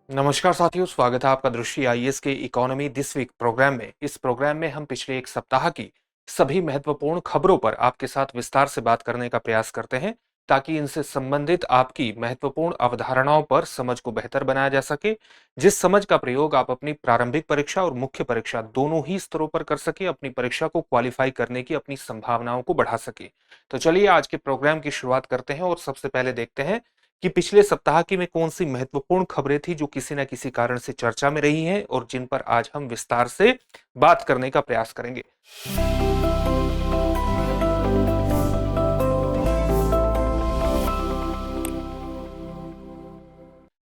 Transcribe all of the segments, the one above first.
नमस्कार साथियों, स्वागत है आपका दृष्टि आईएएस के इकोनॉमी दिस वीक प्रोग्राम में। इस प्रोग्राम में हम पिछले एक सप्ताह की सभी महत्वपूर्ण खबरों पर आपके साथ विस्तार से बात करने का प्रयास करते हैं, ताकि इनसे संबंधित आपकी महत्वपूर्ण अवधारणाओं पर समझ को बेहतर बनाया जा सके, जिस समझ का प्रयोग आप अपनी प्रारंभिक परीक्षा और मुख्य परीक्षा दोनों ही स्तरों पर कर सके, अपनी परीक्षा को क्वालिफाई करने की अपनी संभावनाओं को बढ़ा सके। तो चलिए आज के प्रोग्राम की शुरुआत करते हैं और सबसे पहले देखते हैं कि पिछले सप्ताह की में कौन सी महत्वपूर्ण खबरें थी जो किसी न किसी कारण से चर्चा में रही हैं और जिन पर आज हम विस्तार से बात करने का प्रयास करेंगे।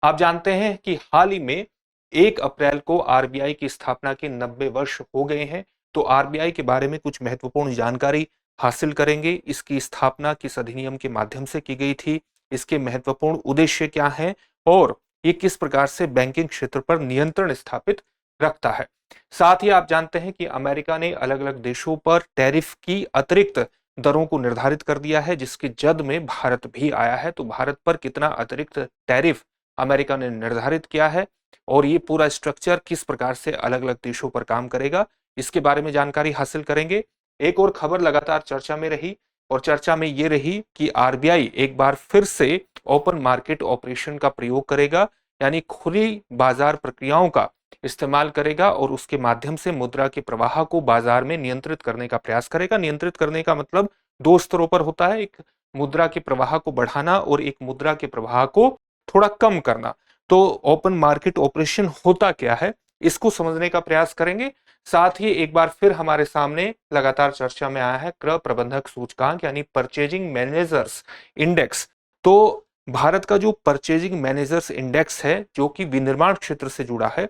आप जानते हैं कि हाल ही में 1 अप्रैल को आरबीआई की स्थापना के 90 वर्ष हो गए हैं। तो आरबीआई के बारे में कुछ महत्वपूर्ण जानकारी हासिल करेंगे। इसकी स्थापना किस अधिनियम के माध्यम से की गई थी, इसके महत्वपूर्ण उद्देश्य क्या हैं और ये किस प्रकार से बैंकिंग क्षेत्र पर नियंत्रण स्थापित रखता है। साथ ही आप जानते हैं कि अमेरिका ने अलग अलग देशों पर टैरिफ की अतिरिक्त दरों को निर्धारित कर दिया है, जिसके जद में भारत भी आया है। तो भारत पर कितना अतिरिक्त टैरिफ अमेरिका ने निर्धारित किया है और ये पूरा स्ट्रक्चर किस प्रकार से अलग अलग देशों पर काम करेगा, इसके बारे में जानकारी हासिल करेंगे। एक और खबर लगातार चर्चा में रही और चर्चा में ये रही कि आरबीआई एक बार फिर से ओपन मार्केट ऑपरेशन का प्रयोग करेगा, यानी खुली बाजार प्रक्रियाओं का इस्तेमाल करेगा और उसके माध्यम से मुद्रा के प्रवाह को बाजार में नियंत्रित करने का प्रयास करेगा। नियंत्रित करने का मतलब दो स्तरों पर होता है, एक मुद्रा के प्रवाह को बढ़ाना और एक मुद्रा के प्रवाह को थोड़ा कम करना। तो ओपन मार्केट ऑपरेशन होता क्या है, इसको समझने का प्रयास करेंगे। साथ ही एक बार फिर हमारे सामने लगातार चर्चा में आया है क्रय प्रबंधक सूचकांक, यानी परचेजिंग मैनेजर्स इंडेक्स। तो भारत का जो परचेजिंग मैनेजर्स इंडेक्स है, जो कि विनिर्माण क्षेत्र से जुड़ा है,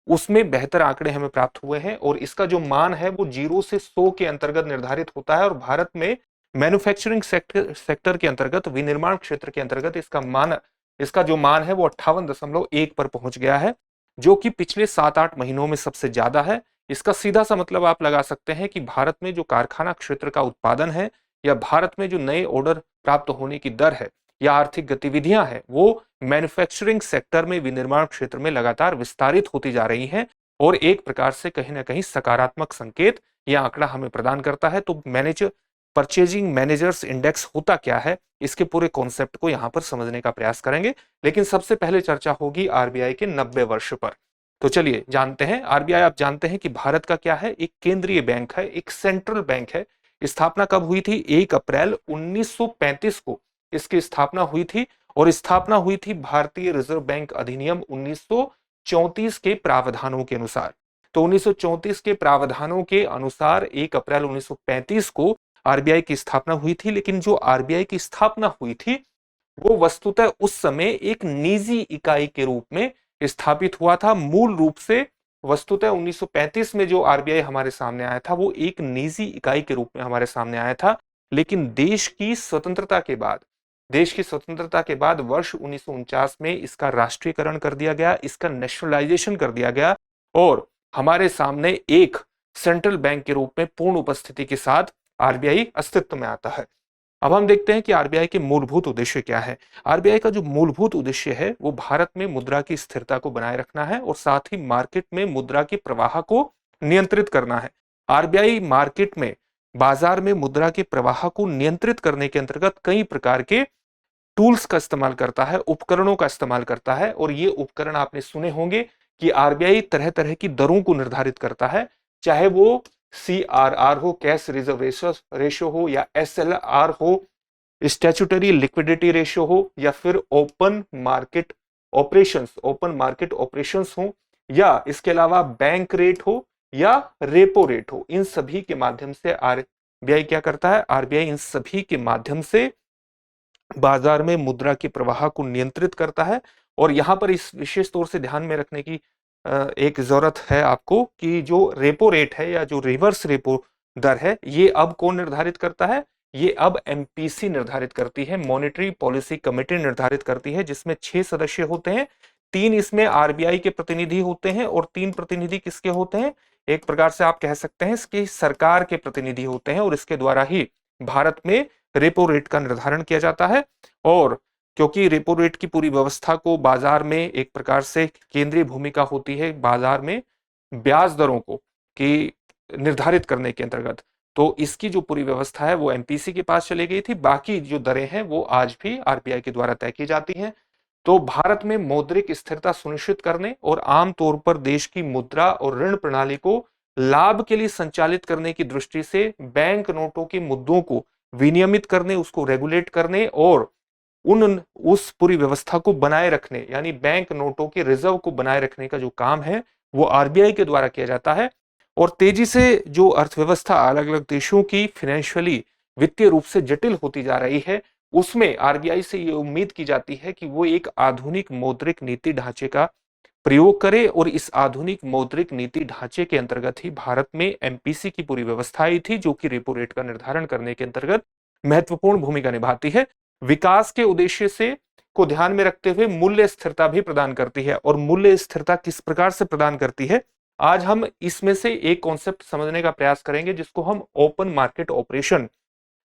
उसमें बेहतर आंकड़े हमें प्राप्त हुए हैं और इसका जो मान है वो 0 से 100 के अंतर्गत निर्धारित होता है। और भारत में मैन्युफैक्चरिंग सेक्टर के अंतर्गत, विनिर्माण क्षेत्र के अंतर्गत इसका जो मान है वो 58.1 पर पहुंच गया है, जो कि पिछले 7-8 महीनों में सबसे ज्यादा है। इसका सीधा सा मतलब आप लगा सकते हैं कि भारत में जो कारखाना क्षेत्र का उत्पादन है या भारत में जो नए ऑर्डर प्राप्त होने की दर है या आर्थिक गतिविधियां हैं, वो मैन्युफैक्चरिंग सेक्टर में, विनिर्माण क्षेत्र में लगातार विस्तारित होती जा रही हैं और एक प्रकार से कहीं ना कहीं सकारात्मक संकेत यह आंकड़ा हमें प्रदान करता है। तो परचेजिंग मैनेजर्स इंडेक्स होता क्या है, इसके पूरे कॉन्सेप्ट को यहां पर समझने का प्रयास करेंगे। लेकिन सबसे पहले चर्चा होगी आरबीआई के 90 वर्ष पर। तो चलिए जानते हैं। आरबीआई, आप जानते हैं कि भारत का क्या है, एक केंद्रीय बैंक है, एक सेंट्रल बैंक है। स्थापना कब हुई थी? 1 अप्रैल 1935 को इसकी स्थापना हुई थी और स्थापना हुई थी भारतीय रिजर्व बैंक अधिनियम 1934 के प्रावधानों के अनुसार। तो 1934 के प्रावधानों के अनुसार 1 अप्रैल 1935 को आरबीआई की स्थापना हुई थी। लेकिन जो आरबीआई की स्थापना हुई थी वो वस्तुतः उस समय एक निजी इकाई के रूप में स्थापित हुआ था। मूल रूप से वस्तुतः 1935 में जो आरबीआई हमारे सामने आया था वो एक निजी इकाई के रूप में हमारे सामने आया था। लेकिन देश की स्वतंत्रता के बाद वर्ष 1949 में इसका राष्ट्रीयकरण कर दिया गया, इसका नेशनलाइजेशन कर दिया गया और हमारे सामने एक सेंट्रल बैंक के रूप में पूर्ण उपस्थिति के साथ आरबीआई अस्तित्व में आता है। अब हम देखते हैं कि आरबीआई के मूलभूत उद्देश्य क्या है। आरबीआई का जो मूलभूत उद्देश्य है वो भारत में मुद्रा की स्थिरता को बनाए रखना है और साथ ही मार्केट में मुद्रा के प्रवाह को नियंत्रित करना है। आरबीआई मार्केट में, बाजार में मुद्रा के प्रवाह को नियंत्रित करने के अंतर्गत कई प्रकार के टूल्स का इस्तेमाल करता है, उपकरणों का इस्तेमाल करता है। और ये उपकरण आपने सुने होंगे कि आरबीआई तरह तरह की दरों को निर्धारित करता है, चाहे वो सीआरआर हो, कैश रिजर्व रेशियो हो, या एसएलआर हो, स्टैट्यूटरी लिक्विडिटी रेशियो हो, या फिर ओपन मार्केट ऑपरेशंस हो, या इसके अलावा बैंक रेट हो या रेपो रेट हो। इन सभी के माध्यम से आरबीआई क्या करता है? आरबीआई इन सभी के माध्यम से बाजार में मुद्रा के प्रवाह को नियंत्रित करता है। और यहां पर इस विशेष तौर से ध्यान में रखने की एक जरूरत है आपको कि जो रेपो रेट है या जो रिवर्स रेपो दर है, ये अब कौन निर्धारित करता है? ये अब एमपीसी निर्धारित करती है, मॉनेटरी पॉलिसी कमेटी निर्धारित करती है, जिसमें 6 सदस्य होते हैं। 3 इसमें आरबीआई के प्रतिनिधि होते हैं और 3 प्रतिनिधि किसके होते हैं? एक प्रकार से आप कह सकते हैं इसकी सरकार के प्रतिनिधि होते हैं और इसके द्वारा ही भारत में रेपो रेट का निर्धारण किया जाता है। और क्योंकि रेपो रेट की पूरी व्यवस्था को बाजार में एक प्रकार से केंद्रीय भूमिका होती है बाजार में ब्याज दरों को कि निर्धारित करने के अंतर्गत। तो इसकी जो पूरी व्यवस्था है वो एमपीसी के पास चली गई थी, बाकी जो दरें हैं वो आज भी आरबीआई के द्वारा तय की जाती हैं। तो भारत में मौद्रिक स्थिरता सुनिश्चित करने और आमतौर पर देश की मुद्रा और ऋण प्रणाली को लाभ के लिए संचालित करने की दृष्टि से बैंक नोटों के मुद्दों को विनियमित करने, उसको रेगुलेट करने और उस पूरी व्यवस्था को बनाए रखने, यानी बैंक नोटों के रिजर्व को बनाए रखने का जो काम है वो आरबीआई के द्वारा किया जाता है। और तेजी से जो अर्थव्यवस्था अलग अलग देशों की फाइनेंशियली वित्तीय रूप से जटिल होती जा रही है, उसमें आरबीआई से ये उम्मीद की जाती है कि वो एक आधुनिक मौद्रिक नीति ढांचे का प्रयोग करे और इस आधुनिक मौद्रिक नीति ढांचे के अंतर्गत ही भारत में एमपीसी की पूरी व्यवस्था आई थी, जो कि रेपो रेट का निर्धारण करने के अंतर्गत महत्वपूर्ण भूमिका निभाती है। विकास के उद्देश्य से को ध्यान में रखते हुए मूल्य स्थिरता भी प्रदान करती है। और मूल्य स्थिरता किस प्रकार से प्रदान करती है, आज हम इसमें से एक कॉन्सेप्ट समझने का प्रयास करेंगे जिसको हम ओपन मार्केट ऑपरेशन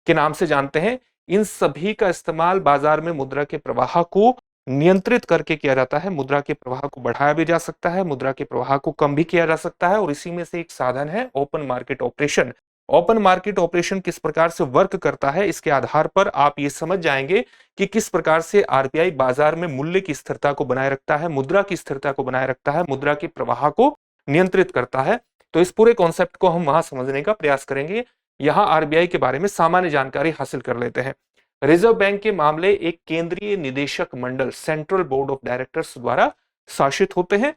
के नाम से जानते हैं। इन सभी का इस्तेमाल बाजार में मुद्रा के प्रवाह को नियंत्रित करके किया जाता है। मुद्रा के प्रवाह को बढ़ाया भी जा सकता है, मुद्रा के प्रवाह को कम भी किया जा सकता है, और इसी में से एक साधन है open market operation. Open market operation किस प्रकार से वर्क करता है, इसके आधार पर आप ये समझ जाएंगे कि किस प्रकार से आरबीआई बाजार में मूल्य की स्थिरता को बनाए रखता है, मुद्रा की स्थिरता को बनाए रखता है, मुद्रा के प्रवाह को नियंत्रित करता है। तो इस पूरे कॉन्सेप्ट को हम वहां समझने का प्रयास करेंगे। यहां आरबीआई के बारे में सामान्य जानकारी हासिल कर लेते हैं। रिजर्व बैंक के मामले एक केंद्रीय निदेशक मंडल, सेंट्रल बोर्ड ऑफ डायरेक्टर्स द्वारा शासित होते हैं।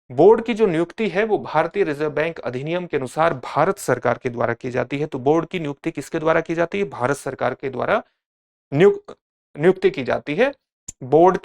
बोर्ड की जो नियुक्ति है वो भारतीय रिजर्व बैंक अधिनियम के अनुसार भारत सरकार के द्वारा की जाती है। तो बोर्ड की नियुक्ति किसके द्वारा की जाती है, भारत सरकार के द्वारा नियुक्ति की जाती है। बोर्ड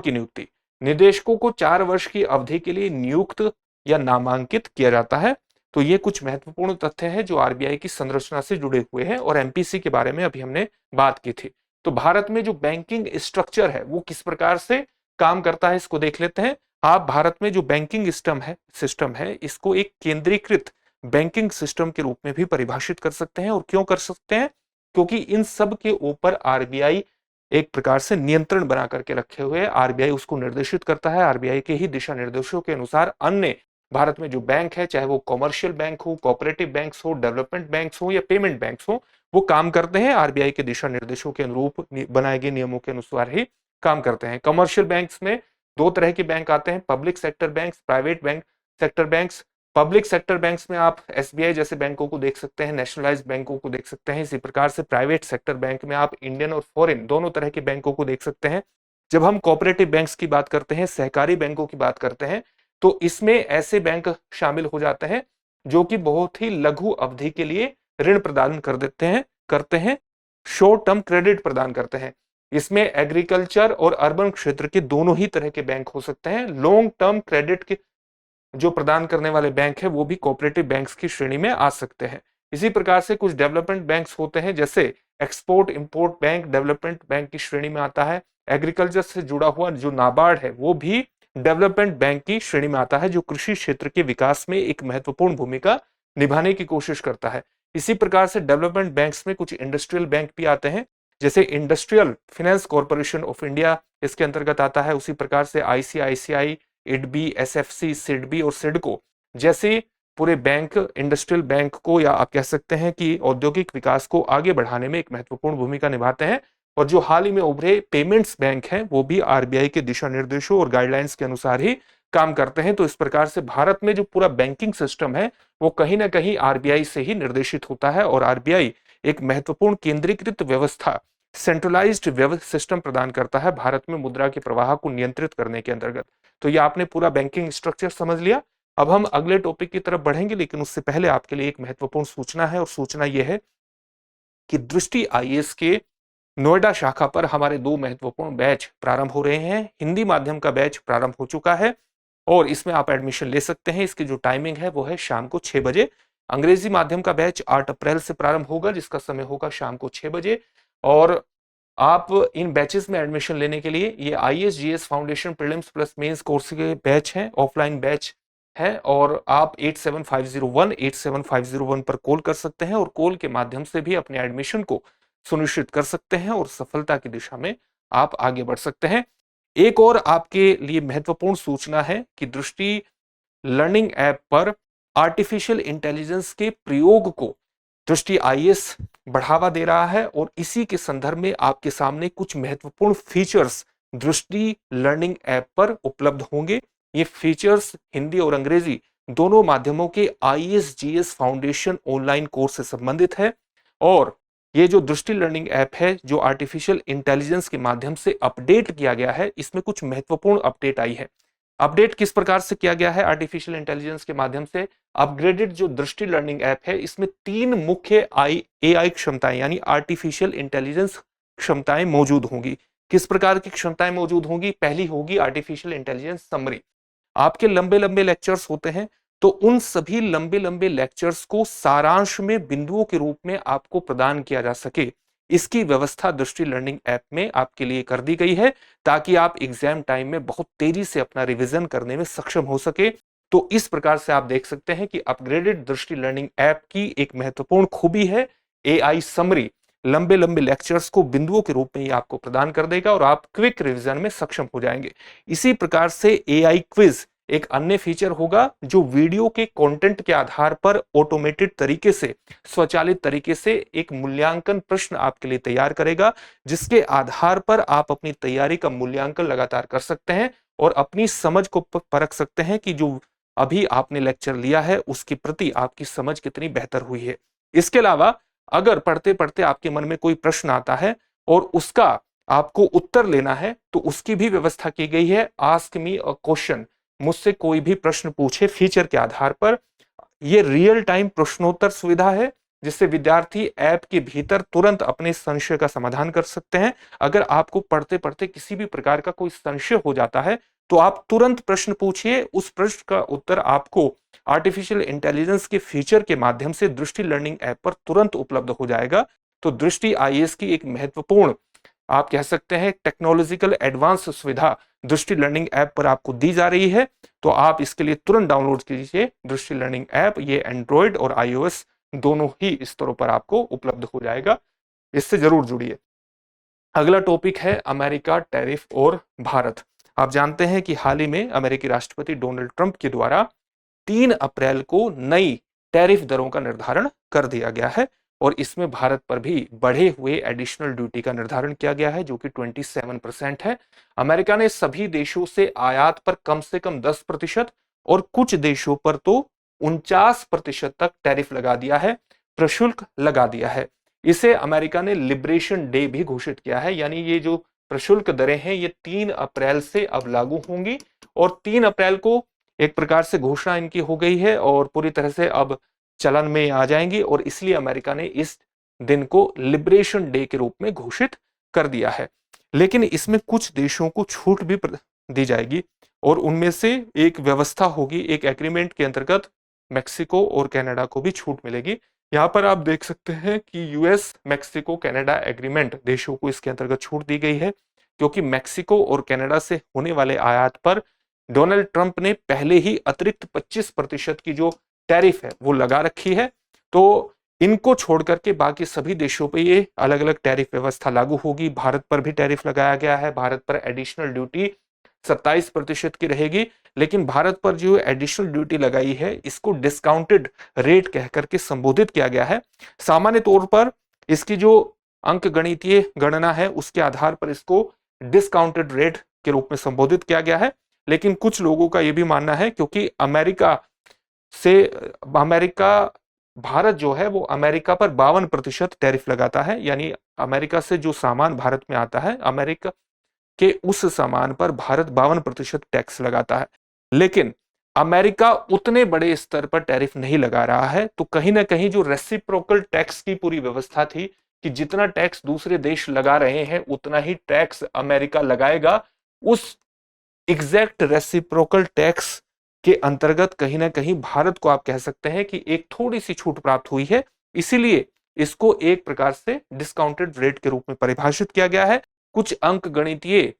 की नियुक्ति निदेशकों को 4 वर्ष की अवधि के लिए नियुक्त या नामांकित किया जाता है। तो ये कुछ महत्वपूर्ण तथ्य हैं जो आरबीआई की संरचना से जुड़े हुए हैं, और एमपीसी के बारे में अभी हमने बात की थी। तो भारत में जो बैंकिंग स्ट्रक्चर है वो किस प्रकार से काम करता है इसको देख लेते हैं। आप भारत में जो बैंकिंग सिस्टम है इसको एक केंद्रीकृत बैंकिंग सिस्टम के रूप में भी परिभाषित कर सकते हैं। और क्यों कर सकते हैं, क्योंकि इन सब के ऊपर आरबीआई एक प्रकार से नियंत्रण बना करके रखे हुए है। आरबीआई उसको निर्देशित करता है। आरबीआई के ही दिशा निर्देशों के अनुसार अन्य भारत में जो बैंक है, चाहे वो कॉमर्शियल बैंक हो, कोऑपरेटिव बैंक्स हो, डेवलपमेंट बैंक्स हो या पेमेंट बैंक्स हो, वो काम करते हैं आरबीआई के दिशा निर्देशों के अनुरूप बनाए गए नियमों के अनुसार ही काम करते हैं। कमर्शियल बैंक्स में 2 तरह के बैंक आते हैं, public sector banks, private bank sector banks. Public sector banks में आप एसबीआई जैसे बैंकों को देख सकते हैं, नेशनलाइज्ड बैंकों को देख सकते हैं। इसी प्रकार से प्राइवेट सेक्टर बैंक में आप इंडियन और फॉरेन दोनों तरह के बैंकों को देख सकते हैं। जब हम कोऑपरेटिव बैंक्स की बात करते हैं, सहकारी बैंकों की बात करते हैं, तो इसमें ऐसे बैंक शामिल हो जाते हैं जो कि बहुत ही लघु अवधि के लिए ऋण प्रदान करते हैं, शॉर्ट टर्म क्रेडिट प्रदान करते हैं। इसमें एग्रीकल्चर और अर्बन क्षेत्र के दोनों ही तरह के बैंक हो सकते हैं। लॉन्ग टर्म क्रेडिट के जो प्रदान करने वाले बैंक है वो भी कोऑपरेटिव बैंक्स की श्रेणी में आ सकते हैं। इसी प्रकार से कुछ डेवलपमेंट बैंक्स होते हैं, जैसे export import bank development bank की श्रेणी में आता है। एग्रीकल्चर से जुड़ा हुआ जो नाबार्ड है वो भी डेवलपमेंट बैंक की श्रेणी में आता है, जो कृषि क्षेत्र के विकास में एक महत्वपूर्ण भूमिका निभाने की कोशिश करता है। इसी प्रकार से डेवलपमेंट बैंक्स में कुछ इंडस्ट्रियल बैंक भी आते हैं, जैसे industrial finance corporation of India इसके अंतर्गत आता है। उसी प्रकार से आईसीआईसीआई, इडबी, एसएफसी, सिडबी और सिडको जैसे पूरे बैंक इंडस्ट्रियल बैंक को, या आप कह सकते हैं कि औद्योगिक विकास को आगे बढ़ाने में एक महत्वपूर्ण भूमिका निभाते हैं। और जो हाल ही में उभरे पेमेंट्स बैंक हैं वो भी आरबीआई के दिशा निर्देशों और गाइडलाइंस के अनुसार ही काम करते हैं। तो इस प्रकार से भारत में जो पूरा बैंकिंग सिस्टम है वो कहीं ना कहीं आरबीआई से ही निर्देशित होता है। और आरबीआई एक महत्वपूर्ण केंद्रीकृत व्यवस्था, सेंट्रलाइज्ड सिस्टम प्रदान करता है भारत में मुद्रा के प्रवाह को नियंत्रित करने के अंतर्गत। तो ये आपने पूरा बैंकिंग स्ट्रक्चर समझ लिया। अब हम अगले टॉपिक की तरफ बढ़ेंगे, लेकिन उससे पहले आपके लिए एक महत्वपूर्ण सूचना है, और सूचना यह है कि दृष्टि आईएएस के नोएडा शाखा पर हमारे 2 महत्वपूर्ण बैच प्रारंभ हो रहे हैं। हिंदी माध्यम का बैच प्रारंभ हो चुका है और इसमें आप एडमिशन ले सकते हैं। इसकी जो टाइमिंग है वो है शाम को 6 बजे। अंग्रेजी माध्यम का बैच 8 अप्रैल से प्रारंभ होगा, जिसका समय होगा शाम को 6 बजे। और आप इन बैचेस में एडमिशन लेने के लिए, ये IAS GS foundation prelims plus mains course के बैच हैं, ऑफलाइन बैच है, और आप 8750187501 पर कॉल कर सकते हैं और कॉल के माध्यम से भी अपने एडमिशन को सुनिश्चित कर सकते हैं और सफलता की दिशा में आप आगे बढ़ सकते हैं। एक और आपके लिए महत्वपूर्ण सूचना है कि दृष्टि लर्निंग ऐप पर आर्टिफिशियल इंटेलिजेंस के प्रयोग को दृष्टि आईएएस बढ़ावा दे रहा है और इसी के संदर्भ में आपके सामने कुछ महत्वपूर्ण फीचर्स दृष्टि लर्निंग ऐप पर उपलब्ध होंगे। ये फीचर्स हिंदी और अंग्रेजी दोनों माध्यमों के IAS GS foundation online course से संबंधित है और ये जो दृष्टि लर्निंग ऐप है जो आर्टिफिशियल इंटेलिजेंस के माध्यम से अपडेट किया गया है, इसमें कुछ महत्वपूर्ण अपडेट आई है। अपडेट किस प्रकार से किया गया है आर्टिफिशियल इंटेलिजेंस के माध्यम से? अपग्रेडेड जो दृष्टि लर्निंग ऐप है इसमें 3 मुख्य एआई क्षमताएं यानी आर्टिफिशियल इंटेलिजेंस क्षमताएं मौजूद होंगी। किस प्रकार की क्षमताएं मौजूद होंगी? पहली होगी आर्टिफिशियल इंटेलिजेंस समरी। आपके लंबे लंबे लेक्चर्स होते हैं तो उन सभी लंबे लंबे लेक्चर्स को सारांश में बिंदुओं के रूप में आपको प्रदान किया जा सके, इसकी व्यवस्था दृष्टि लर्निंग ऐप में आपके लिए कर दी गई है ताकि आप एग्जाम टाइम में बहुत तेजी से अपना रिवीजन करने में सक्षम हो सके। तो इस प्रकार से आप देख सकते हैं कि अपग्रेडेड दृष्टि लर्निंग ऐप की एक महत्वपूर्ण खूबी है एआई समरी। लंबे लंबे लेक्चर्स को बिंदुओं के रूप में ही आपको प्रदान कर देगा और आप क्विक रिवीजन में सक्षम हो जाएंगे। इसी प्रकार से एआई क्विज एक अन्य फीचर होगा जो वीडियो के कंटेंट के आधार पर ऑटोमेटेड तरीके से, स्वचालित तरीके से एक मूल्यांकन प्रश्न आपके लिए तैयार करेगा, जिसके आधार पर आप अपनी तैयारी का मूल्यांकन लगातार कर सकते हैं और अपनी समझ को परख सकते हैं कि जो अभी आपने लेक्चर लिया है उसके प्रति आपकी समझ कितनी बेहतर हुई है। इसके अलावा अगर पढ़ते पढ़ते आपके मन में कोई प्रश्न आता है और उसका आपको उत्तर लेना है तो उसकी भी व्यवस्था की गई है आस्क मी अ क्वेश्चन, मुझसे कोई भी प्रश्न पूछे फीचर के आधार पर। ये रियल टाइम प्रश्नोत्तर सुविधा है जिससे विद्यार्थी ऐप के भीतर तुरंत अपने संशय का समाधान कर सकते हैं। अगर आपको पढ़ते पढ़ते किसी भी प्रकार का कोई संशय हो जाता है तो आप तुरंत प्रश्न पूछिए, उस प्रश्न का उत्तर आपको आर्टिफिशियल इंटेलिजेंस के फीचर के माध्यम से दृष्टि लर्निंग ऐप पर तुरंत उपलब्ध हो जाएगा। तो दृष्टि आईएएस की एक महत्वपूर्ण, आप कह सकते हैं टेक्नोलॉजिकल एडवांस सुविधा दृष्टि लर्निंग ऐप पर आपको दी जा रही है। तो आप इसके लिए तुरंत डाउनलोड कीजिए दृष्टि लर्निंग ऐप। ये एंड्रॉइड और आईओएस दोनों ही स्तरों पर आपको उपलब्ध हो जाएगा, इससे जरूर जुड़िए। अगला टॉपिक है अमेरिका, टैरिफ और भारत। आप जानते हैं कि हाल ही में अमेरिकी राष्ट्रपति डोनाल्ड ट्रंप के द्वारा 3 अप्रैल को नई टैरिफ दरों का निर्धारण कर दिया गया है और इसमें भारत पर भी बढ़े हुए एडिशनल ड्यूटी का निर्धारण किया गया है जो कि 27% है। अमेरिका ने सभी देशों से आयात पर कम से कम 10% और कुछ देशों पर तो 49% तक टैरिफ लगा दिया है, प्रशुल्क लगा दिया है। इसे अमेरिका ने लिबरेशन डे भी घोषित किया है, यानी ये जो प्रशुल्क दरें हैं ये 3 अप्रैल से अब लागू होंगी और 3 अप्रैल को एक प्रकार से घोषणा इनकी हो गई है और पूरी तरह से अब चलन में आ जाएंगी और इसलिए अमेरिका ने इस दिन को लिबरेशन डे के रूप में घोषित कर दिया है। लेकिन इसमें कुछ देशों को छूट भी दी जाएगी और उनमें से एक व्यवस्था होगी, एक एग्रीमेंट के अंतर्गत मेक्सिको और कनाडा को भी छूट मिलेगी। यहाँ पर आप देख सकते हैं कि यूएस मेक्सिको कनाडा एग्रीमेंट देशों को इसके अंतर्गत छूट दी गई है क्योंकि मेक्सिको और कनाडा से होने वाले आयात पर डोनाल्ड ट्रंप ने पहले ही अतिरिक्त 25% की जो टैरिफ है वो लगा रखी है। तो इनको छोड़ करके बाकी सभी देशों पे ये अलग अलग टैरिफ व्यवस्था लागू होगी। भारत पर भी टैरिफ लगाया गया है, भारत पर एडिशनल ड्यूटी 27% की रहेगी, लेकिन भारत पर जो एडिशनल ड्यूटी लगाई है इसको डिस्काउंटेड रेट कह करके संबोधित किया गया है। सामान्य तौर पर इसकी जो अंक गणितीय गणना है उसके आधार पर इसको डिस्काउंटेड रेट के रूप में संबोधित किया गया है, लेकिन कुछ लोगों का यह भी मानना है क्योंकि भारत जो है वो अमेरिका पर 52% टैरिफ लगाता है, यानी अमेरिका से जो सामान भारत में आता है अमेरिका के उस सामान पर भारत 52% टैक्स लगाता है, लेकिन अमेरिका उतने बड़े स्तर पर टैरिफ नहीं लगा रहा है। तो कहीं ना कहीं जो रेसिप्रोकल टैक्स की पूरी व्यवस्था थी कि जितना टैक्स दूसरे देश लगा रहे हैं उतना ही टैक्स अमेरिका लगाएगा, उस एग्जैक्ट रेसिप्रोकल टैक्स के अंतर्गत कहीं ना कहीं भारत को आप कह सकते हैं कि एक थोड़ी सी छूट प्राप्त हुई है, इसीलिए इसको एक प्रकार से डिस्काउंटेड रेट के रूप में परिभाषित किया गया है। कुछ अंक गणितीय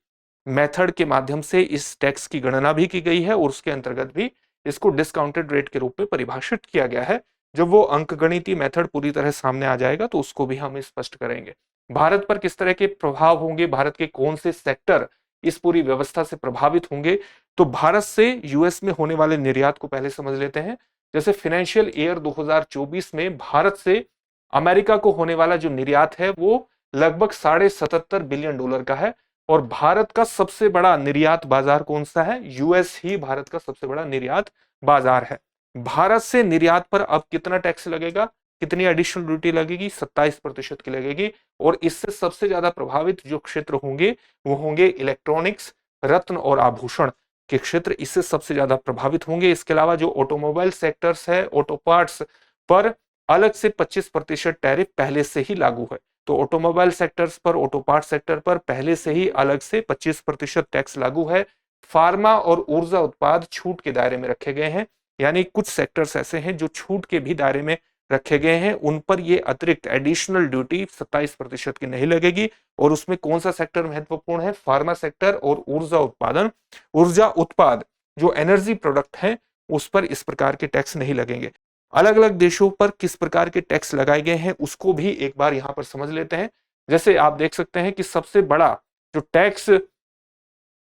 मेथड के माध्यम से इस टैक्स की गणना भी की गई है और उसके अंतर्गत भी इसको डिस्काउंटेड रेट के रूप में परिभाषित किया गया है। जब वो अंक गणितीय मेथड पूरी तरह सामने आ जाएगा तो उसको भी हम स्पष्ट करेंगे। भारत पर किस तरह के प्रभाव होंगे, भारत के कौन से सेक्टर इस पूरी व्यवस्था से प्रभावित होंगे। तो भारत से यूएस में होने वाले निर्यात को पहले समझ लेते हैं। जैसे फाइनेंशियल ईयर 2024 में भारत से अमेरिका को होने वाला जो निर्यात है वो लगभग $77.5 बिलियन का है। और भारत का सबसे बड़ा निर्यात बाजार कौन सा है? यूएस ही भारत का सबसे बड़ा निर्यात बाजार है। भारत से निर्यात पर अब कितना टैक्स लगेगा, कितनी एडिशनल ड्यूटी लगेगी? 27% की लगेगी। और इससे सबसे ज्यादा प्रभावित जो क्षेत्र होंगे वो होंगे इलेक्ट्रॉनिक्स, रत्न और आभूषण के क्षेत्र, इससे सबसे ज्यादा प्रभावित होंगे। इसके अलावा जो ऑटोमोबाइल सेक्टर्स है, ऑटो पार्ट्स पर अलग से 25% टैरिफ पहले से ही लागू है। तो ऑटोमोबाइल सेक्टर्स पर, ऑटो पार्ट सेक्टर पर पहले से ही अलग से 25% टैक्स लागू है। फार्मा और ऊर्जा उत्पाद छूट के दायरे में रखे गए हैं, यानी कुछ सेक्टर्स ऐसे हैं जो छूट के भी दायरे में रखे गए हैं, उन पर ये अतिरिक्त एडिशनल ड्यूटी 27% की नहीं लगेगी। और उसमें कौन सा सेक्टर महत्वपूर्ण है? फार्मा सेक्टर और ऊर्जा उत्पादन, ऊर्जा उत्पाद जो एनर्जी प्रोडक्ट हैं उस पर इस प्रकार के टैक्स नहीं लगेंगे। अलग अलग देशों पर किस प्रकार के टैक्स लगाए गए हैं उसको भी एक बार यहां पर समझ लेते हैं। जैसे आप देख सकते हैं कि सबसे बड़ा जो टैक्स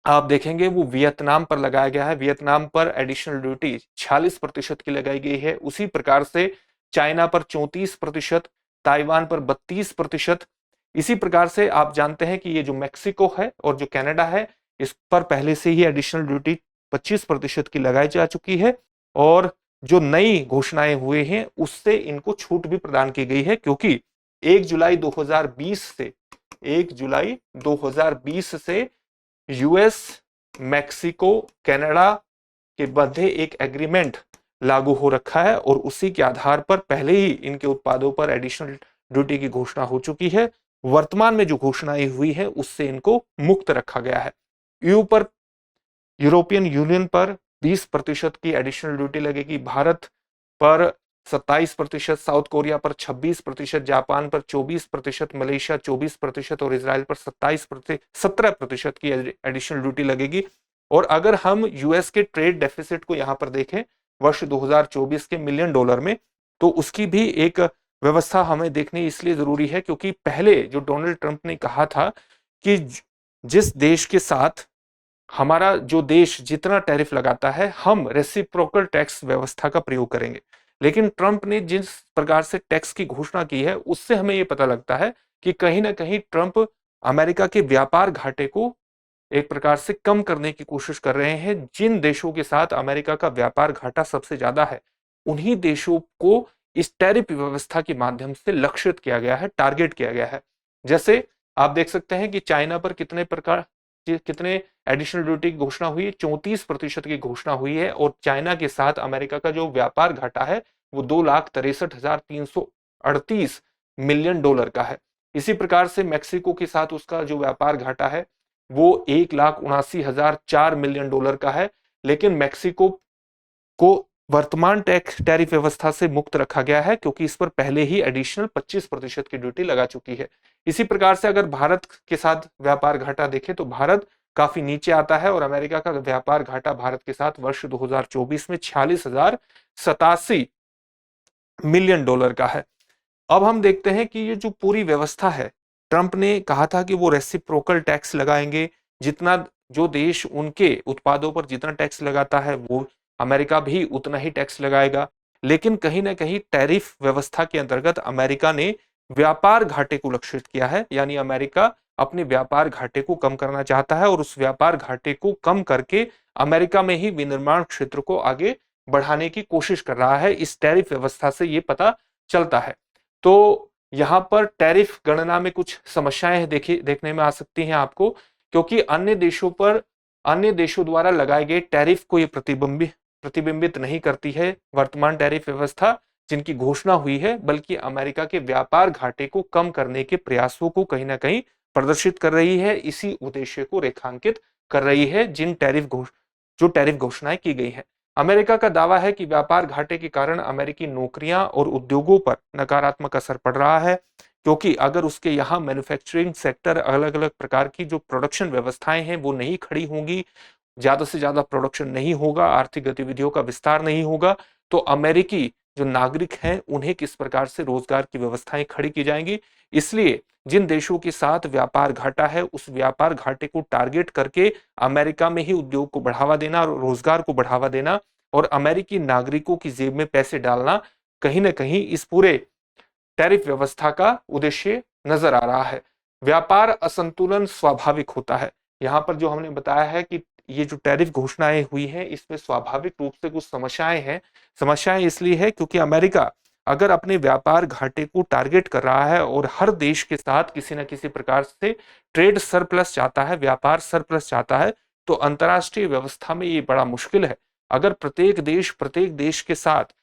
आप देखेंगे वो वियतनाम पर लगाया गया है। वियतनाम पर एडिशनल ड्यूटी 46% की लगाई गई है। उसी प्रकार से चाइना पर 34%, ताइवान पर 32%। इसी प्रकार से आप जानते हैं कि ये जो मेक्सिको है और जो कनाडा है इस पर पहले से ही एडिशनल ड्यूटी 25% की लगाई जा चुकी है। और जो नई घोषणाएं हुए हैं उससे इनको छूट भी प्रदान की गई है, क्योंकि 1 जुलाई 2020 से 1 जुलाई 2020 से यूएस, मैक्सिको, कनाडा के मध्य एक एग्रीमेंट लागू हो रखा है और उसी के आधार पर पहले ही इनके उत्पादों पर एडिशनल ड्यूटी की घोषणा हो चुकी है। वर्तमान में जो घोषणाएं हुई है उससे इनको मुक्त रखा गया है। यूरोपियन पर यूरोपियन यूनियन पर 20% की एडिशनल ड्यूटी लगेगी, भारत पर 27%, साउथ कोरिया पर 26%, जापान पर 24%, मलेशिया 24% और इसराइल पर 17% की एडिशनल ड्यूटी लगेगी। और अगर हम यूएस के ट्रेड डेफिसिट को यहां पर देखें वर्ष 2024 के $1 मिलियन में, तो उसकी भी एक व्यवस्था हमें देखनी इसलिए जरूरी है क्योंकि पहले जो डोनाल्ड ट्रंप ने कहा था कि जिस देश के साथ हमारा जो देश जितना टैरिफ लगाता है हम रेसिप्रोकल टैक्स व्यवस्था का प्रयोग करेंगे। लेकिन ट्रंप ने जिस प्रकार से टैक्स की घोषणा की है उससे हमें यह पता लगता है कि कहीं ना कहीं ट्रंप अमेरिका के व्यापार घाटे को एक प्रकार से कम करने की कोशिश कर रहे हैं। जिन देशों के साथ अमेरिका का व्यापार घाटा सबसे ज्यादा है उन्हीं देशों को इस टैरिफ व्यवस्था के माध्यम से लक्षित किया गया है, टारगेट किया गया है। जैसे आप देख सकते हैं कि चाइना पर कितने एडिशनल ड्यूटी की घोषणा हुई है? 34% की घोषणा हुई है। और चाइना के साथ अमेरिका का जो व्यापार घाटा है वो $2,63,338 मिलियन का है। इसी प्रकार से मैक्सिको के साथ उसका जो व्यापार घाटा है वो $1,79,004 मिलियन का है। लेकिन मैक्सिको को वर्तमान टैरिफ व्यवस्था से मुक्त रखा गया है क्योंकि इस पर पहले ही एडिशनल 25% की ड्यूटी लगा चुकी है। इसी प्रकार से अगर भारत के साथ व्यापार घाटा देखें तो भारत काफी नीचे आता है और अमेरिका का व्यापार घाटा भारत के साथ वर्ष 2024 में $46,087 मिलियन का है। अब हम देखते हैं कि ये जो पूरी व्यवस्था है, ट्रंप ने कहा था कि वो रेसिप्रोकल टैक्स लगाएंगे, जितना जो देश उनके उत्पादों पर जितना टैक्स लगाता है वो अमेरिका भी उतना ही टैक्स लगाएगा। लेकिन कहीं ना कहीं टैरिफ व्यवस्था के अंतर्गत अमेरिका ने व्यापार घाटे को लक्षित किया है, यानी अमेरिका अपने व्यापार घाटे को कम करना चाहता है और उस व्यापार घाटे को कम करके अमेरिका में ही विनिर्माण क्षेत्र को आगे बढ़ाने की कोशिश कर रहा है। इस टैरिफ व्यवस्था से ये पता चलता है। तो यहां पर टैरिफ गणना में कुछ समस्याएं देखने में आ सकती हैं आपको, क्योंकि अन्य देशों द्वारा लगाए गए टैरिफ को ये प्रतिबिंबित नहीं करती है वर्तमान टैरिफ व्यवस्था जिनकी घोषणा हुई है, बल्कि अमेरिका के व्यापार घाटे को कम करने के प्रयासों को कहीं ना कहीं प्रदर्शित कर रही है, इसी उद्देश्य को रेखांकित कर रही है जो टैरिफ घोषणाएं की गई हैं। अमेरिका का दावा है कि व्यापार घाटे के कारण अमेरिकी नौकरियां और उद्योगों पर नकारात्मक असर पड़ रहा है, क्योंकि अगर उसके यहाँ मैन्युफैक्चरिंग सेक्टर, अलग अलग प्रकार की जो प्रोडक्शन व्यवस्थाएं हैं वो नहीं खड़ी होंगी, ज्यादा से ज्यादा प्रोडक्शन नहीं होगा, आर्थिक गतिविधियों का विस्तार नहीं होगा, तो अमेरिकी जो नागरिक हैं उन्हें किस प्रकार से रोजगार की व्यवस्थाएं खड़ी की जाएंगी। इसलिए जिन देशों के साथ व्यापार घाटा है उस व्यापार घाटे को टारगेट करके अमेरिका में ही उद्योग को बढ़ावा देना और रोजगार को बढ़ावा देना और अमेरिकी नागरिकों की जेब में पैसे डालना कहीं ना कहीं इस पूरे टैरिफ व्यवस्था का उद्देश्य नजर आ रहा है। व्यापार असंतुलन स्वाभाविक होता है। यहां पर जो हमने बताया है कि ये जो टैरिफ घोषणाएं हुई हैं इसमें स्वाभाविक रूप से कुछ समस्याएं हैं। समस्याएं इसलिए है क्योंकि अमेरिका अगर अपने व्यापार घाटे को टारगेट कर रहा है और हर देश के साथ किसी न किसी प्रकार से ट्रेड सरप्लस चाहता है, व्यापार सरप्लस चाहता है, तो अंतरराष्ट्रीय व्यवस्था में ये बड़ा मुश्किल है। अगर प्रत्येक देश के साथ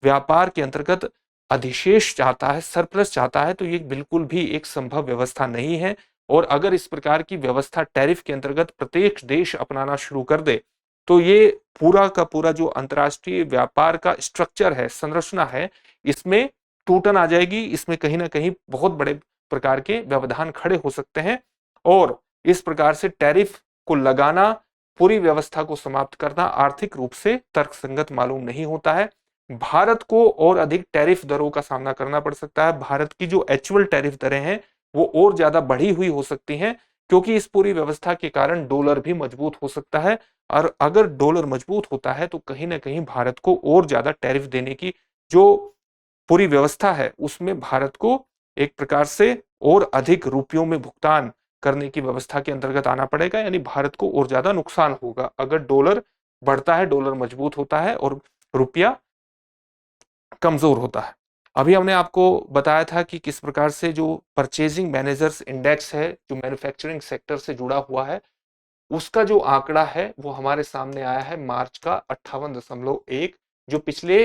व्यापार के अंतर्गत अधिशेष चाहता है, सरप्लस चाहता है, तो ये बिल्कुल भी एक संभव व्यवस्था नहीं है। और अगर इस प्रकार की व्यवस्था टैरिफ के अंतर्गत प्रत्येक देश अपनाना शुरू कर दे तो ये पूरा का पूरा जो अंतर्राष्ट्रीय व्यापार का स्ट्रक्चर है, संरचना है, इसमें टूटन आ जाएगी। इसमें कहीं ना कहीं बहुत बड़े प्रकार के व्यवधान खड़े हो सकते हैं और इस प्रकार से टैरिफ को लगाना, पूरी व्यवस्था को समाप्त करना आर्थिक रूप से तर्कसंगत मालूम नहीं होता है। भारत को और अधिक टैरिफ दरों का सामना करना पड़ सकता है। भारत की जो एक्चुअल टैरिफ दरें हैं वो और ज्यादा बढ़ी हुई हो सकती हैं क्योंकि इस पूरी व्यवस्था के कारण डॉलर भी मजबूत हो सकता है और अगर डॉलर मजबूत होता है तो कहीं ना कहीं भारत को और ज्यादा टैरिफ देने की जो पूरी व्यवस्था है उसमें भारत को एक प्रकार से और अधिक रुपयों में भुगतान करने की व्यवस्था के अंतर्गत आना पड़ेगा। यानी भारत को और ज्यादा नुकसान होगा अगर डॉलर बढ़ता है, डॉलर मजबूत होता है और रुपया कमजोर होता है। अभी हमने आपको बताया था कि किस प्रकार से जो परचेजिंग मैनेजर्स इंडेक्स है जो मैन्युफैक्चरिंग सेक्टर से जुड़ा हुआ है उसका जो आंकड़ा है वो हमारे सामने आया है मार्च का 58.1 जो पिछले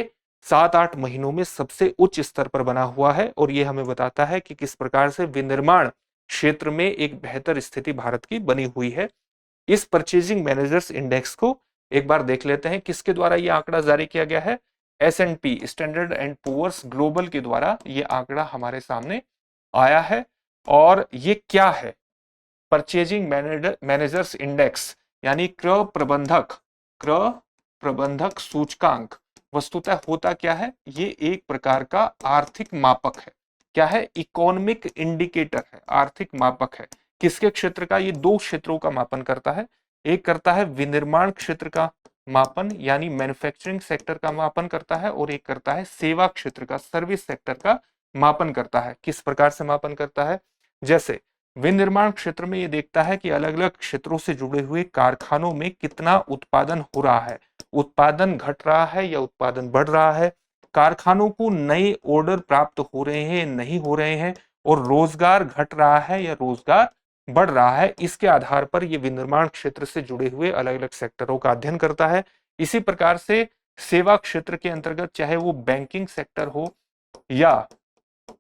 7-8 महीनों में सबसे उच्च स्तर पर बना हुआ है और ये हमें बताता है कि किस प्रकार से विनिर्माण क्षेत्र में एक बेहतर स्थिति भारत की बनी हुई है। इस परचेजिंग मैनेजर्स इंडेक्स को एक बार देख लेते हैं किसके द्वारा ये आंकड़ा जारी किया गया है। S&P standard and Poor's global के द्वारा ये आंकड़ा हमारे सामने आया है। और ये क्या है? परचेजिंग मैनेजर्स इंडेक्स यानी क्रय प्रबंधक सूचकांक वस्तुतः होता क्या है? ये एक प्रकार का आर्थिक मापक है। क्या है? इकोनॉमिक इंडिकेटर है, आर्थिक मापक है। किसके क्षेत्र का? ये दो क्षेत्रों का मापन करता है। एक करता है विनिर्माण क्षेत्र का मापन यानी मैन्युफैक्चरिंग सेक्टर का मापन करता है और एक करता है सेवा क्षेत्र का, सर्विस सेक्टर का मापन करता है। किस प्रकार से मापन करता है? जैसे विनिर्माण क्षेत्र में ये देखता है कि अलग अलग क्षेत्रों से जुड़े हुए कारखानों में कितना उत्पादन हो रहा है, उत्पादन घट रहा है या उत्पादन बढ़ रहा है, कारखानों को नए ऑर्डर प्राप्त हो रहे हैं नहीं हो रहे हैं और रोजगार घट रहा है या रोजगार बढ़ रहा है। इसके आधार पर यह विनिर्माण क्षेत्र से जुड़े हुए अलग अलग सेक्टरों का अध्ययन करता है। इसी प्रकार से सेवा क्षेत्र के अंतर्गत चाहे वो बैंकिंग सेक्टर हो या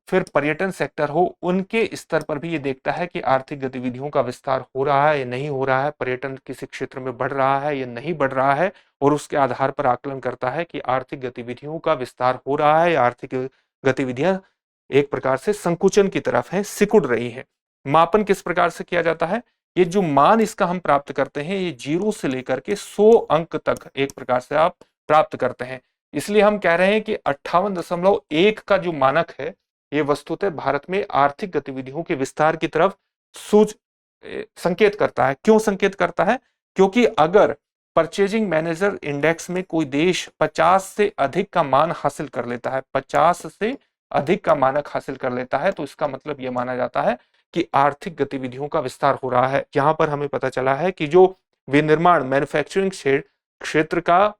फिर पर्यटन सेक्टर हो, उनके स्तर पर भी ये देखता है कि आर्थिक गतिविधियों का विस्तार हो रहा है या नहीं हो रहा है, पर्यटन किसी क्षेत्र में बढ़ रहा है या नहीं बढ़ रहा है और उसके आधार पर आकलन करता है कि आर्थिक गतिविधियों का विस्तार हो रहा है या आर्थिक गतिविधियां एक प्रकार से संकुचन की तरफ है, सिकुड़ रही है। मापन किस प्रकार से किया जाता है? ये जो मान इसका हम प्राप्त करते हैं ये 0 से लेकर के 100 अंक तक एक प्रकार से आप प्राप्त करते हैं। इसलिए हम कह रहे हैं कि 58.1 का जो मानक है ये वस्तुतः भारत में आर्थिक गतिविधियों के विस्तार की तरफ संकेत करता है। क्यों संकेत करता है? क्योंकि अगर परचेजिंग मैनेजर इंडेक्स में कोई देश 50 से अधिक का मान हासिल कर लेता है, 50 से अधिक का मानक हासिल कर लेता है, तो इसका मतलब यह माना जाता है कि आर्थिक गतिविधियों का विस्तार हो रहा है। यहां पर हमें पता चला है कि जो विनिर्माण मैन्युफैक्चरिंग क्षेत्र का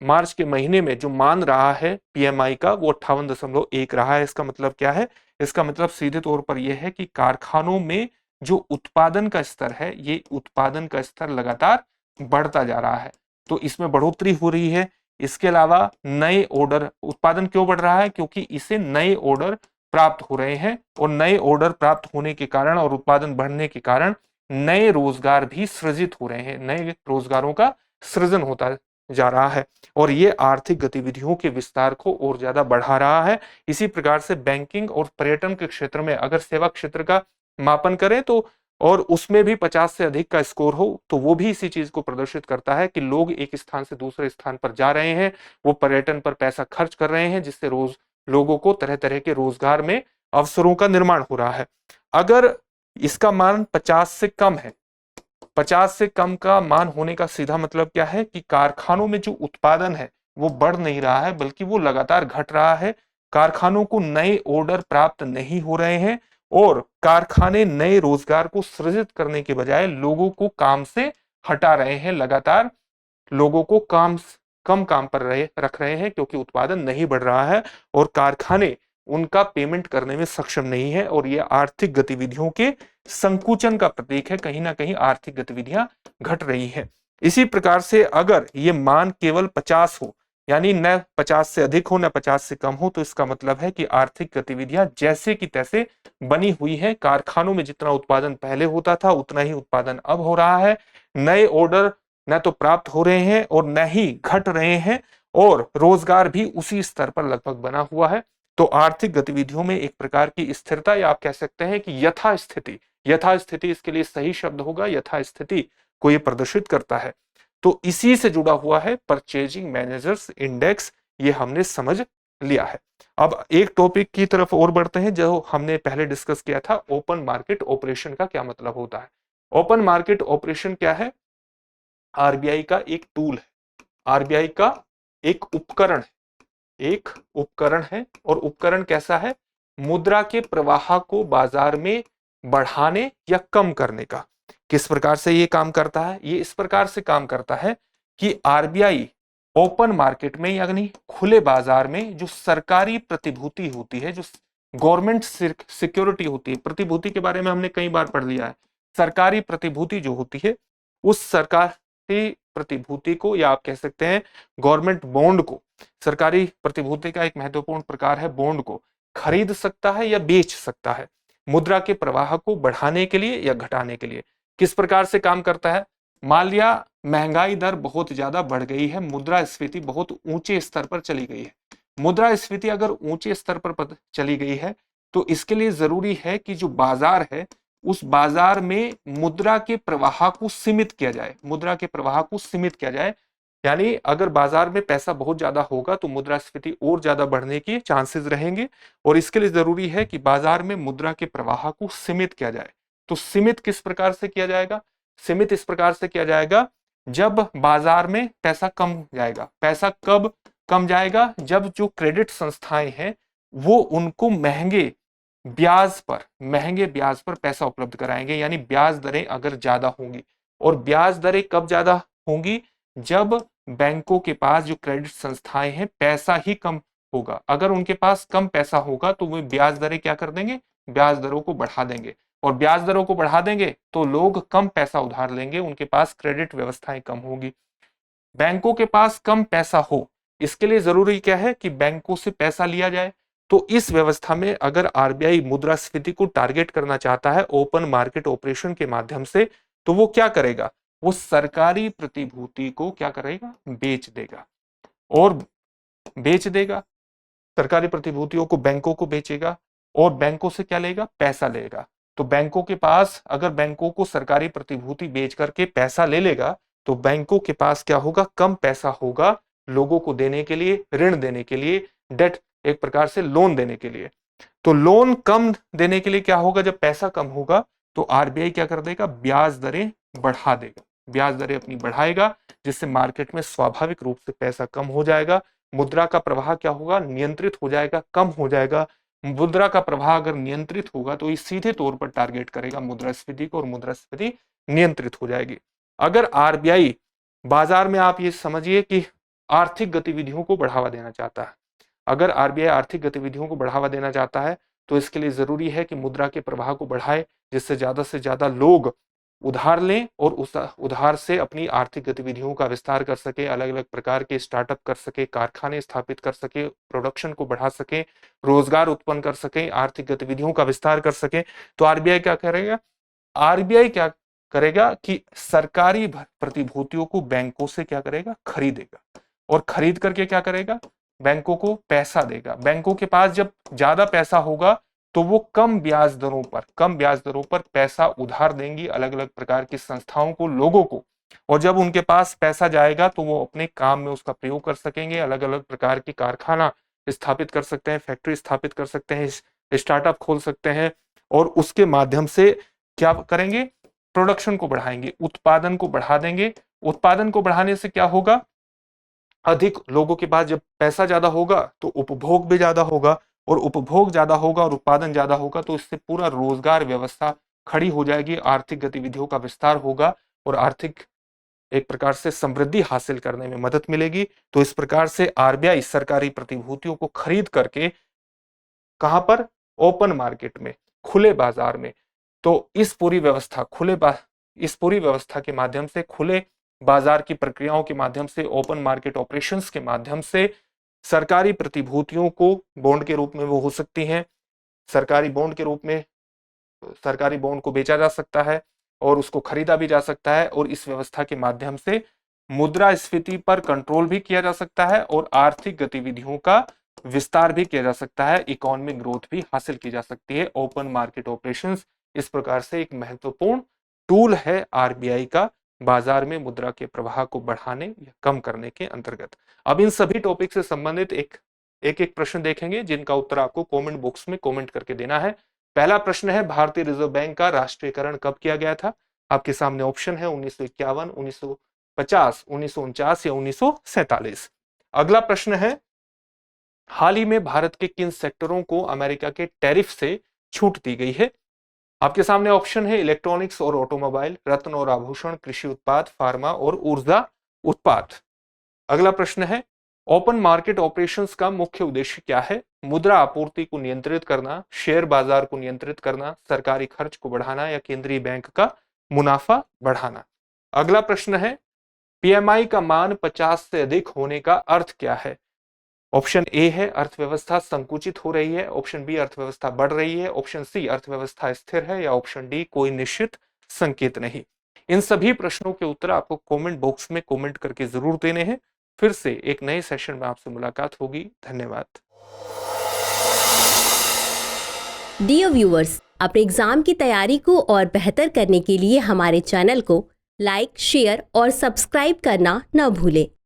मार्च के महीने में जो मान रहा है पीएमआई का वो 58.1 रहा है। इसका मतलब क्या है? इसका मतलब सीधे तौर पर यह है कि कारखानों में जो उत्पादन का स्तर है ये उत्पादन का स्तर लगातार बढ़ता जा रहा है, तो इसमें बढ़ोतरी हो रही है। इसके अलावा नए ऑर्डर, उत्पादन क्यों बढ़ रहा है? क्योंकि इसे नए ऑर्डर प्राप्त हो रहे हैं और नए ऑर्डर प्राप्त होने के कारण और उत्पादन बढ़ने के कारण नए रोजगार भी सृजित हो रहे हैं, नए रोजगारों का सृजन होता जा रहा है और ये आर्थिक गतिविधियों के विस्तार को और ज्यादा बढ़ा रहा है। इसी प्रकार से बैंकिंग और पर्यटन के क्षेत्र में अगर सेवा क्षेत्र का मापन करें तो और उसमें भी 50 से अधिक का स्कोर हो, तो वो भी इसी चीज को प्रदर्शित करता है कि लोग एक स्थान से दूसरे स्थान पर जा रहे हैं, वो पर्यटन पर पैसा खर्च कर रहे हैं, जिससे रोज लोगों को तरह तरह के रोजगार में अवसरों का निर्माण हो रहा है। अगर इसका मान 50 से कम है, 50 से कम का मान होने का सीधा मतलब क्या है कि कारखानों में जो उत्पादन है वो बढ़ नहीं रहा है, बल्कि वो लगातार घट रहा है। कारखानों को नए ऑर्डर प्राप्त नहीं हो रहे हैं और कारखाने नए रोजगार को सृजित करने के बजाय लोगों को काम से हटा रहे हैं, लगातार लोगों को कम काम पर रख रहे हैं, क्योंकि उत्पादन नहीं बढ़ रहा है और कारखाने उनका पेमेंट करने में सक्षम नहीं है, और यह आर्थिक गतिविधियों के संकुचन का प्रतीक है। कहीं ना कहीं आर्थिक गतिविधियां घट रही हैं। इसी प्रकार से अगर ये मान केवल 50 हो, यानी न 50 से अधिक हो न 50 से कम हो, तो इसका मतलब है कि आर्थिक गतिविधियां जैसे कि तैसे बनी हुई है। कारखानों में जितना उत्पादन पहले होता था उतना ही उत्पादन अब हो रहा है। नए ऑर्डर न तो प्राप्त हो रहे हैं और न ही घट रहे हैं, और रोजगार भी उसी स्तर पर लगभग बना हुआ है। तो आर्थिक गतिविधियों में एक प्रकार की स्थिरता, या आप कह सकते हैं कि यथास्थिति, यथास्थिति इसके लिए सही शब्द होगा, यथास्थिति को ये प्रदर्शित करता है। तो इसी से जुड़ा हुआ है परचेजिंग मैनेजर्स इंडेक्स, ये हमने समझ लिया है। अब एक टॉपिक की तरफ और बढ़ते हैं जो हमने पहले डिस्कस किया था, ओपन मार्केट ऑपरेशन का क्या मतलब होता है। ओपन मार्केट ऑपरेशन क्या है? आरबीआई का एक टूल है, आरबीआई का एक उपकरण है, एक उपकरण है। और उपकरण कैसा है? मुद्रा के प्रवाह को बाजार में बढ़ाने या कम करने का। किस प्रकार से ये काम करता है? ये इस प्रकार से काम करता है कि आरबीआई ओपन मार्केट में यानी खुले बाजार में जो सरकारी प्रतिभूति होती है, जो गवर्नमेंट सिक्योरिटी होती है, प्रतिभूति के बारे में हमने कई बार पढ़ लिया है। सरकारी प्रतिभूति जो होती है, उस सरकारी प्रतिभूति को, या आप कह सकते हैं गवर्नमेंट बॉन्ड को, सरकारी प्रतिभूति का एक महत्वपूर्ण प्रकार है बॉन्ड को, खरीद सकता है या बेच सकता है मुद्रा के प्रवाह को बढ़ाने के लिए या घटाने के लिए। किस प्रकार से काम करता है? मान लिया महंगाई दर बहुत ज्यादा बढ़ गई है, मुद्रा स्फीति बहुत ऊंचे स्तर पर चली गई है। मुद्रा स्फीति अगर ऊंचे स्तर पर चली गई है, तो इसके लिए जरूरी है कि जो बाजार है उस बाजार में मुद्रा के प्रवाह को सीमित किया जाए, मुद्रा के प्रवाह को सीमित किया जाए। यानी अगर बाजार में पैसा बहुत ज्यादा होगा तो मुद्रास्फीति और ज्यादा बढ़ने के चांसेस रहेंगे, और इसके लिए जरूरी है कि बाजार में मुद्रा के प्रवाह को सीमित किया जाए। तो सीमित किस प्रकार से किया जाएगा? सीमित इस प्रकार से किया जाएगा जब बाजार में पैसा कम जाएगा। पैसा कब कम जाएगा? जब जो क्रेडिट संस्थाएं हैं वो उनको महंगे ब्याज पर पैसा उपलब्ध कराएंगे, यानी ब्याज दरें अगर ज्यादा होंगी। और ब्याज दरें कब ज्यादा होंगी? जब बैंकों के पास, जो क्रेडिट संस्थाएं हैं, पैसा ही कम होगा। अगर उनके पास कम पैसा होगा तो वे ब्याज दरें क्या कर देंगे? ब्याज दरों को बढ़ा देंगे, और ब्याज दरों को बढ़ा देंगे तो लोग कम पैसा उधार लेंगे, उनके पास क्रेडिट व्यवस्थाएं कम होगी। बैंकों के पास कम पैसा हो, इसके लिए जरूरी क्या है कि बैंकों से पैसा लिया जाए। तो इस व्यवस्था में अगर आरबीआई मुद्रास्फीति को टारगेट करना चाहता है ओपन मार्केट ऑपरेशन के माध्यम से, तो वो क्या करेगा? वो सरकारी प्रतिभूति को क्या करेगा? बेच देगा, और बेच देगा सरकारी प्रतिभूतियों को, बैंकों को बेचेगा, और बैंकों से क्या लेगा? पैसा लेगा। तो बैंकों के पास, अगर बैंकों को सरकारी प्रतिभूति बेच करके पैसा ले लेगा, तो बैंकों के पास क्या होगा? कम पैसा होगा लोगों को देने के लिए, ऋण देने के लिए, डेट, एक प्रकार से लोन देने के लिए। तो लोन कम देने के लिए क्या होगा? जब पैसा कम होगा तो आरबीआई क्या कर देगा? ब्याज दरें बढ़ा देगा, ब्याज दरें अपनी बढ़ाएगा, जिससे मार्केट में स्वाभाविक रूप से पैसा कम हो जाएगा। मुद्रा का प्रवाह क्या होगा? नियंत्रित हो जाएगा, कम हो जाएगा। मुद्रा का प्रवाह अगर नियंत्रित होगा तो ये सीधे तौर पर टारगेट करेगा मुद्रास्फीति को, और मुद्रास्फीति नियंत्रित हो जाएगी। अगर आरबीआई बाजार में, आप ये समझिए कि आर्थिक गतिविधियों को बढ़ावा देना चाहता है, अगर आरबीआई आर्थिक गतिविधियों को बढ़ावा देना चाहता है तो इसके लिए जरूरी है कि मुद्रा के प्रवाह को बढ़ाए, जिससे ज्यादा लोग उधार लें और उस उधार से अपनी आर्थिक गतिविधियों का विस्तार कर सके, अलग अलग प्रकार के स्टार्टअप कर सके, कारखाने स्थापित कर सके, प्रोडक्शन को बढ़ा सके, रोजगार उत्पन्न कर सके, आर्थिक गतिविधियों का विस्तार कर सके। तो आरबीआई क्या करेगा? आरबीआई क्या करेगा कि सरकारी प्रतिभूतियों को बैंकों से क्या करेगा? खरीदेगा, और खरीद करके क्या करेगा? बैंकों को पैसा देगा। बैंकों के पास जब ज्यादा पैसा होगा तो वो कम ब्याज दरों पर पैसा उधार देंगी अलग अलग प्रकार की संस्थाओं को, लोगों को। और जब उनके पास पैसा जाएगा तो वो अपने काम में उसका प्रयोग कर सकेंगे, अलग अलग प्रकार की कारखाना स्थापित कर सकते हैं, फैक्ट्री स्थापित कर सकते हैं, स्टार्टअप खोल सकते हैं, और उसके माध्यम से क्या करेंगे, प्रोडक्शन को बढ़ाएंगे, उत्पादन को बढ़ा देंगे। उत्पादन को बढ़ाने से क्या होगा, अधिक लोगों के पास जब पैसा ज्यादा होगा तो उपभोग भी ज्यादा होगा, और उपभोग ज्यादा होगा और उत्पादन ज्यादा होगा तो इससे पूरा रोजगार व्यवस्था खड़ी हो जाएगी, आर्थिक गतिविधियों का विस्तार होगा और आर्थिक एक प्रकार से समृद्धि हासिल करने में मदद मिलेगी। तो इस प्रकार से आरबीआई सरकारी प्रतिभूतियों को खरीद करके कहां पर, ओपन मार्केट में, खुले बाजार में। तो इस पूरी व्यवस्था के माध्यम से, खुले बाजार की प्रक्रियाओं के माध्यम से, ओपन मार्केट ऑपरेशंस के माध्यम से सरकारी प्रतिभूतियों को बॉन्ड के रूप में वो हो सकती हैं, सरकारी बॉन्ड के रूप में सरकारी बॉन्ड को बेचा जा सकता है और उसको खरीदा भी जा सकता है, और इस व्यवस्था के माध्यम से मुद्रास्फीति पर कंट्रोल भी किया जा सकता है और आर्थिक गतिविधियों का विस्तार भी किया जा सकता है, इकोनॉमिक ग्रोथ भी हासिल की जा सकती है। ओपन मार्केट ऑपरेशंस इस प्रकार से एक महत्वपूर्ण टूल है आरबीआई का बाजार में मुद्रा के प्रवाह को बढ़ाने या कम करने के अंतर्गत। अब इन सभी टॉपिक से संबंधित एक प्रश्न देखेंगे जिनका उत्तर आपको कमेंट बॉक्स में कमेंट करके देना है। पहला प्रश्न है, भारतीय रिजर्व बैंक का राष्ट्रीयकरण कब किया गया था? आपके सामने ऑप्शन है 1951, 1950, 1949 या 1947। अगला प्रश्न है, हाल ही में भारत के किन सेक्टरों को अमेरिका के टैरिफ से छूट दी गई है? आपके सामने ऑप्शन है इलेक्ट्रॉनिक्स और ऑटोमोबाइल, रत्न और आभूषण, कृषि उत्पाद, फार्मा और ऊर्जा उत्पाद। अगला प्रश्न है, ओपन मार्केट ऑपरेशंस का मुख्य उद्देश्य क्या है? मुद्रा आपूर्ति को नियंत्रित करना, शेयर बाजार को नियंत्रित करना, सरकारी खर्च को बढ़ाना या केंद्रीय बैंक का मुनाफा बढ़ाना। अगला प्रश्न है, पीएमआई का मान 50 से अधिक होने का अर्थ क्या है? ऑप्शन ए है अर्थव्यवस्था संकुचित हो रही है, ऑप्शन बी अर्थव्यवस्था बढ़ रही है, ऑप्शन सी अर्थव्यवस्था स्थिर है, या ऑप्शन डी कोई निश्चित संकेत नहीं। इन सभी प्रश्नों के उत्तर आपको कमेंट बॉक्स में कमेंट करके जरूर देने हैं। फिर से एक नए सेशन में आपसे मुलाकात होगी। धन्यवाद। डियर व्यूअर्स, अपने एग्जाम की तैयारी को और बेहतर करने के लिए हमारे चैनल को लाइक, शेयर और सब्सक्राइब करना न भूलें।